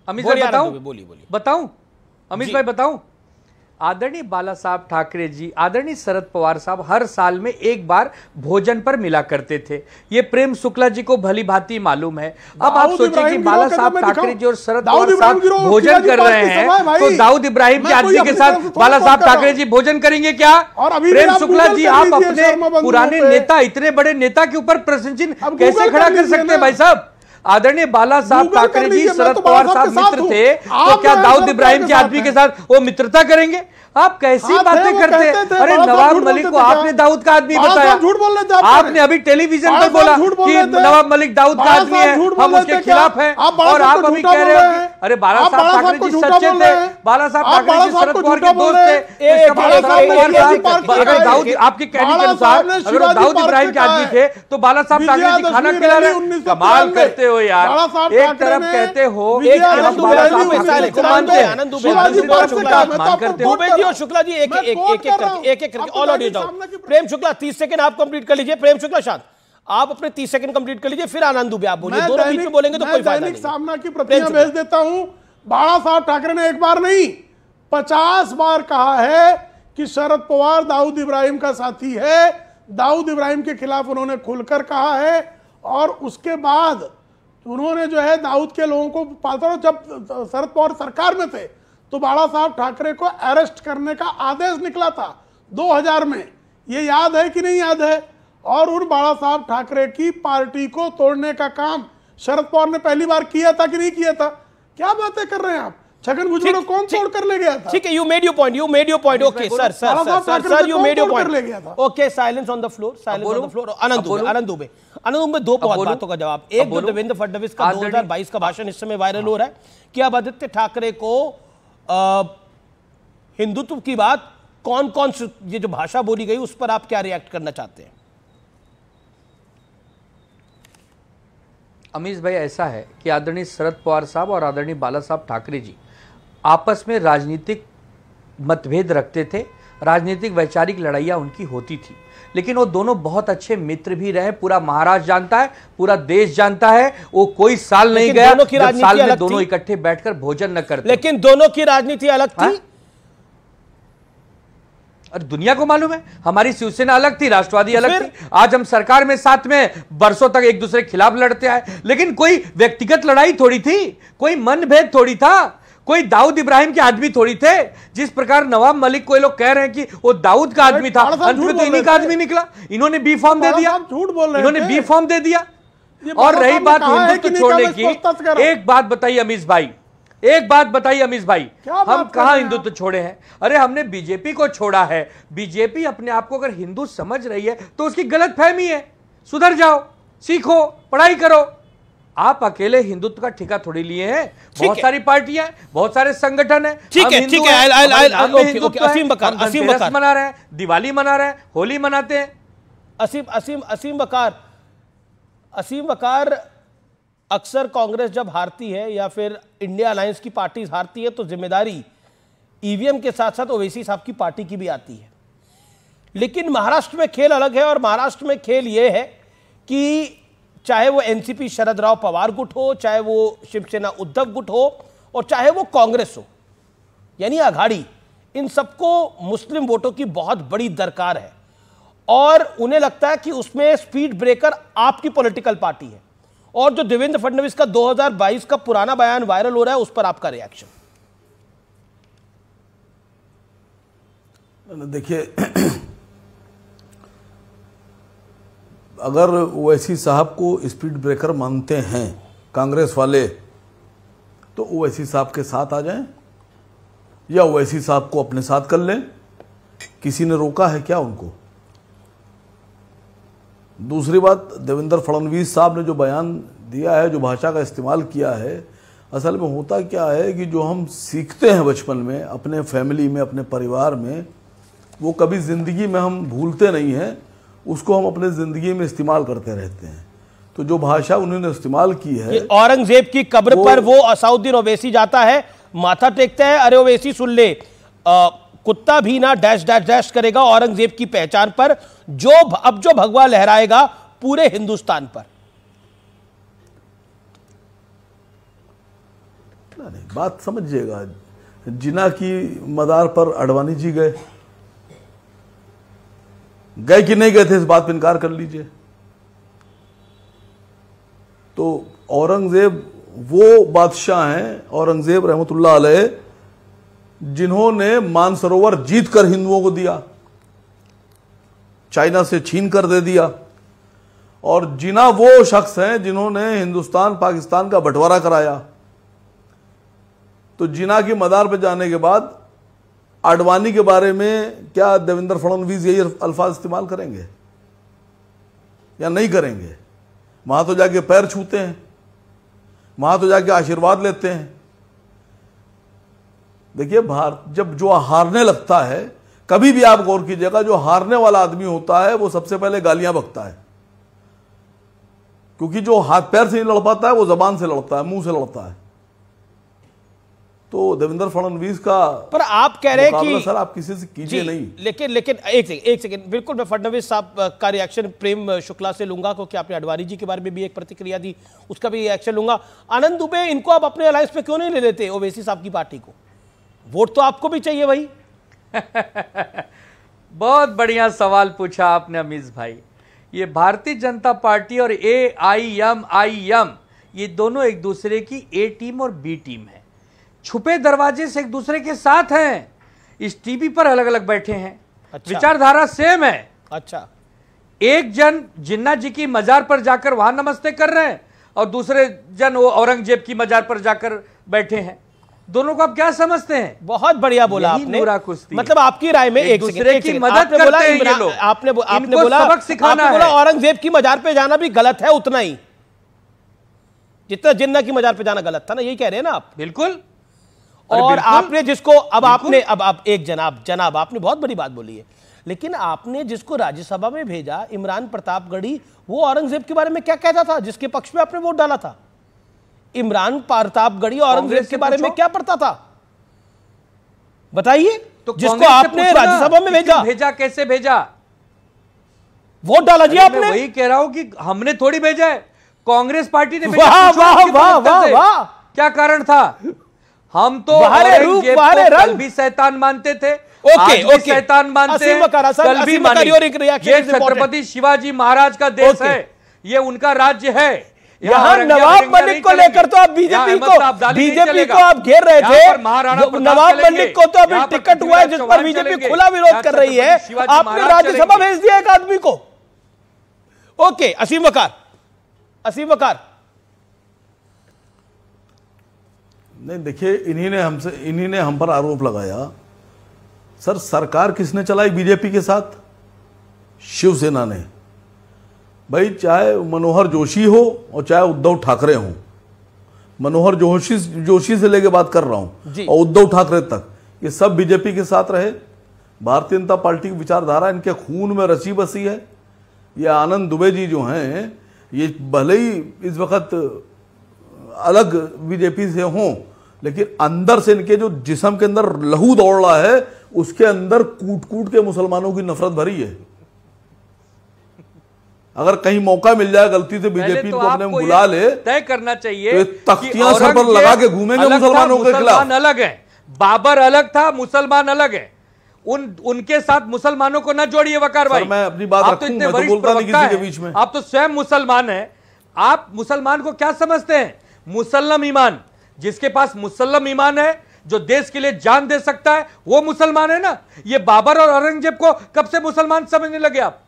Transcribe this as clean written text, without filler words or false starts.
अमित भाई बताऊं? बोलिए बताऊं अमित भाई बताऊं? आदरणीय बाला साहब ठाकरे जी, आदरणीय शरद पवार साहब हर साल में एक बार भोजन पर मिला करते थे। ये प्रेम शुक्ला जी को भली भांति मालूम है। अब आप सोचिए कि बाला साहब ठाकरे जी और शरद पवार साहब भोजन कर रहे हैं, तो दाऊद इब्राहिम के आदमी के साथ बाला साहब ठाकरे जी भोजन करेंगे क्या? प्रेम शुक्ला जी, आप अपने पुराने नेता, इतने बड़े नेता के ऊपर प्रश्न चिन्ह कैसे खड़ा कर सकते हैं भाई साहब? आदरणीय बाला साहब ठाकरे जी शरद पवार साहब मित्र थे, तो क्या दाऊद इब्राहिम के आदमी के साथ वो मित्रता करेंगे? आप कैसी बातें करते हैं? अरे नवाब मलिक को आपने दाऊद का आदमी बताया, झूठ बोल रहे थे आपने अभी टेलीविजन पर बोला कि नवाब मलिक दाऊद का आदमी है, हम उसके खिलाफ हैं, और आप अभी कह रहे हो अरे बाला साहब ठाकरे जी सच्चे थे, बाला साहब ठाकरे जी शरद पवार के दोस्त थे। अगर दाऊद आपके कहने के अनुसार अगर दाऊद इब्राहिम के आदमी थे तो बाला साहब ठाकरे जी खाना खिला रहे? कमाल करते हो यार। एक तरफ कहते हो और शुक्ला जी एक करके ऑल ऑडियो जाओ। प्रेम शुक्ला 30 सेकंड आप कंप्लीट कर लीजिए। प्रेम शुक्ला शांत, आप अपने 30 सेकंड कंप्लीट कर लीजिए, फिर आनंद दुबे आप बोलिए। दोनों बीच में बोलेंगे तो कोई फायदा नहीं। सामना की प्रतियां भेज देता हूं। बाला साहब ठाकरे ने एक बार नहीं 50 बार कहा है कि शरद पवार दाऊद इब्राहिम का साथी है। दाऊद इब्राहिम के खिलाफ उन्होंने खुलकर कहा है, और उसके बाद उन्होंने जो है दाऊद के लोगों को पाता, जब शरद पवार सरकार में थे तो बाला साहब ठाकरे को अरेस्ट करने का आदेश निकला था 2000 में, ये याद है कि नहीं याद है? और उन बाला साहब ठाकरे की पार्टी को तोड़ने का काम शरद पवार ने पहली बार किया था कि नहीं किया था? क्या बातें कर रहे हैं आप? छगन भुजबल को कौन तोड़ कर ले गया था? ठीक है, you made your point, okay sir you made your point, okay. Silence on the floor, silence on the floor. Anand Dubey दो बातों का जवाब। एक, जो देवेंद्र फडणवीस का 2022 का भाषण इस समय वायरल हो रहा है कि अब आदित्य ठाकरे को हिंदुत्व की बात कौन कौन ये जो भाषा बोली गई उस पर आप क्या रिएक्ट करना चाहते हैं? अमीश भाई, ऐसा है कि आदरणीय शरद पवार साहब और आदरणीय बाला साहब ठाकरे जी आपस में राजनीतिक मतभेद रखते थे, राजनीतिक वैचारिक लड़ाइयाँ उनकी होती थी, लेकिन वो दोनों बहुत अच्छे मित्र भी रहे। पूरा महाराष्ट्र जानता है, पूरा देश जानता है। वो कोई साल नहीं गया जब साल में दोनों इकट्ठे बैठकर भोजन न करते। लेकिन दोनों की राजनीति अलग थी। और दुनिया को मालूम है, हमारी शिवसेना अलग थी, राष्ट्रवादी अलग थी। आज हम सरकार में साथ में वर्षों तक एक दूसरे के खिलाफ लड़ते आए, लेकिन कोई व्यक्तिगत लड़ाई थोड़ी थी, कोई मनभेद थोड़ी था, कोई दाऊद इब्राहिम के आदमी थोड़ी थे। जिस प्रकार नवाब मलिक को ये लोग कह रहे हैं कि वो दाऊद का आदमी था, अंत में तो इन्हीं का आदमी निकला। इन्होंने बी फॉर्म दे दिया, झूठ बोल रहे हैं, इन्होंने बी फॉर्म दे दिया। और रही बात हिंदुत्व छोड़ने की, एक बात बताइए अमीश भाई, एक बात बताइए अमीश भाई, हम कहां हिंदुत्व छोड़े हैं? अरे हमने बीजेपी को छोड़ा है। बीजेपी अपने आप को अगर हिंदू समझ रही है तो उसकी गलतफहमी है। सुधर जाओ, सीखो, पढ़ाई करो। आप अकेले हिंदुत्व का ठेका थोड़ी लिए हैं, बहुत सारी पार्टियां, बहुत सारे संगठन हैं। ठीक है, ठीक है, असीम बकार मना रहे हैं, दिवाली मना रहे हैं, होली मनाते हैं। असीम बकार, अक्सर कांग्रेस जब हारती है या फिर इंडिया अलायंस की पार्टी हारती है तो जिम्मेदारी ईवीएम के साथ साथ ओवैसी साहब की पार्टी की भी आती है। लेकिन महाराष्ट्र में खेल अलग है, और महाराष्ट्र में खेल यह है कि चाहे वो एनसीपी शरद राव पवार गुट हो, चाहे वो शिवसेना उद्धव गुट हो, और चाहे वो कांग्रेस हो, यानी अघाड़ी, इन सबको मुस्लिम वोटों की बहुत बड़ी दरकार है। और उन्हें लगता है कि उसमें स्पीड ब्रेकर आपकी पॉलिटिकल पार्टी है। और जो देवेंद्र फडणवीस का 2022 का पुराना बयान वायरल हो रहा है, उस पर आपका रिएक्शन? देखिए, अगर ओवैसी साहब को स्पीड ब्रेकर मानते हैं कांग्रेस वाले, तो ओवैसी साहब के साथ आ जाएं या ओवैसी साहब को अपने साथ कर लें। किसी ने रोका है क्या उनको? दूसरी बात, देवेंद्र फडणवीस साहब ने जो बयान दिया है, जो भाषा का इस्तेमाल किया है, असल में होता क्या है कि जो हम सीखते हैं बचपन में अपने फैमिली में, अपने परिवार में, वो कभी ज़िंदगी में हम भूलते नहीं हैं, उसको हम अपने ज़िंदगी में इस्तेमाल करते रहते हैं। तो जो भाषा उन्होंने इस्तेमाल की है, औरंगजेब की कब्र पर वो असाउद्दीन ओवैसी जाता है, माथा टेकता है, अरे ओवैसी सुन ले, कुत्ता भी ना डैश डैश डैश करेगा औरंगजेब की पहचान पर, अब जो भगवा लहराएगा पूरे हिंदुस्तान पर। नहीं, बात समझिएगा, जिना की मदार पर अडवाणी जी गए कि नहीं गए थे, इस बात पर इनकार कर लीजिए। तो औरंगजेब वो बादशाह हैं, औरंगजेब रहमतुल्लाह अलैह, जिन्होंने मानसरोवर जीत कर हिंदुओं को दिया, चाइना से छीन कर दे दिया। और जिना वो शख्स हैं जिन्होंने हिंदुस्तान पाकिस्तान का बंटवारा कराया। तो जिना की मदार पर जाने के बाद आडवाणी के बारे में क्या देवेंद्र फडणवीस यही अल्फाज इस्तेमाल करेंगे या नहीं करेंगे? वहां तो जाके पैर छूते हैं, वहां तो जाके आशीर्वाद लेते हैं। देखिए, भारत जब जो हारने लगता है, कभी भी आप गौर कीजिएगा, जो हारने वाला आदमी होता है वो सबसे पहले गालियां बकता है, क्योंकि जो हाथ पैर से नहीं लड़ पाता है वो जबान से लड़ता है, मुंह से लड़ता है। तो देवेंद्र फडणवीस का पर आप कह रहे हैं कि सर आप किसी से कीजिए नहीं। लेकिन एक सेकंड बिल्कुल, मैं फडणवीस साहब का रिएक्शन प्रेम शुक्ला से लूंगा, क्योंकि आपने अडवाणी जी के बारे में भी एक प्रतिक्रिया दी, उसका भी रिएक्शन लूंगा। आनंद दुबे, इनको आप अपने अलायंस में क्यों नहीं ले लेते ओवैसी साहब की पार्टी को? वोट तो आपको भी चाहिए भाई। बहुत बढ़िया सवाल पूछा आपने अमीश भाई। ये भारतीय जनता पार्टी और AIM ये दोनों एक दूसरे की A टीम और B टीम है। छुपे दरवाजे से एक दूसरे के साथ हैं, इस टीवी पर अलग अलग बैठे हैं। अच्छा। विचारधारा सेम है। अच्छा, एक जन जिन्ना जी की मजार पर जाकर वहां नमस्ते कर रहे हैं और दूसरे जन वो औरंगजेब की मजार पर जाकर बैठे हैं। दोनों को आप क्या समझते हैं? बहुत बढ़िया बोला आपने। मतलब आपकी राय में एक दूसरे की मदद करते हैं ये लोग। आपने बोला सबक सिखाना है। औरंगजेब की मजार पे जाना भी गलत है उतना ही जितना जिन्ना की मजार पे जाना गलत था ना, यही कह रहे हैं ना आप? बिल्कुल। और आपने जिसको अब एक जनाब आपने बहुत बड़ी बात बोली है, लेकिन आपने जिसको राज्यसभा में भेजा, इमरान प्रतापगढ़ी, वो औरंगजेब के बारे में क्या कहता था जिसके पक्ष में आपने वोट डाला था? इमरान प्रतापगढ़ी औरंगजेब के बारे में क्या पढ़ता था बताइए? तो जिसको आपने राज्यसभा में भेजा कैसे भेजा? वोट डाला जी आपने। वही कह रहा हूं कि हमने थोड़ी भेजा है, कांग्रेस पार्टी ने भेजा। वाह वाह वाह वाह वाह, क्या कारण था? हम तो औरंगजेब को कल भी शैतान मानते थे, ओके शैतान मानते हैं, कल भी मानेंगे। ये छत्रपति शिवाजी महाराज का देश है, ये उनका राज्य है। यहाँ नवाब मलिक को लेकर तो आप बीजेपी को आप घेर रहे थे। नवाब मलिक को तो अभी टिकट हुआ है जिस पर बीजेपी खुला विरोध कर रही है, आपने राज्यसभा भेज दिया एक आदमी को। ओके, असीम वकार नहीं, देखिए, इन्हीं ने हम पर आरोप लगाया। सर, सरकार किसने चलाई बीजेपी के साथ? शिवसेना ने। भाई, चाहे मनोहर जोशी हो और चाहे उद्धव ठाकरे हो, मनोहर जोशी से लेके बात कर रहा हूं और उद्धव ठाकरे तक, ये सब बीजेपी के साथ रहे। भारतीय जनता पार्टी की विचारधारा इनके खून में रची बसी है। ये आनंद दुबे जी जो हैं, ये भले ही इस वक्त अलग बीजेपी से हों, लेकिन अंदर से इनके जो जिस्म के अंदर लहू दौड़ रहा है, उसके अंदर कूट कूट के मुसलमानों की नफरत भरी है। अगर कहीं मौका मिल जाए गलती से बीजेपी को अपने बुला ले, तय करना चाहिए तो तख्तियां सर पर लगा के घूमेंगे मुसलमानों के खिलाफ। अलग है, बाबर अलग था, मुसलमान अलग है। उनके साथ मुसलमानों को न जोड़िए वकार भाई। मैं अपनी बात रखूं, मैं तो बोलता नहीं किसी के बीच में। आप तो स्वयं मुसलमान हैं। आप मुसलमान को क्या समझते हैं? मुसल्लम ईमान। जिसके पास मुसल्लम ईमान है, जो देश के लिए जान दे सकता है, वो मुसलमान है ना। ये बाबर और औरंगजेब को कब से मुसलमान समझने लगे आप?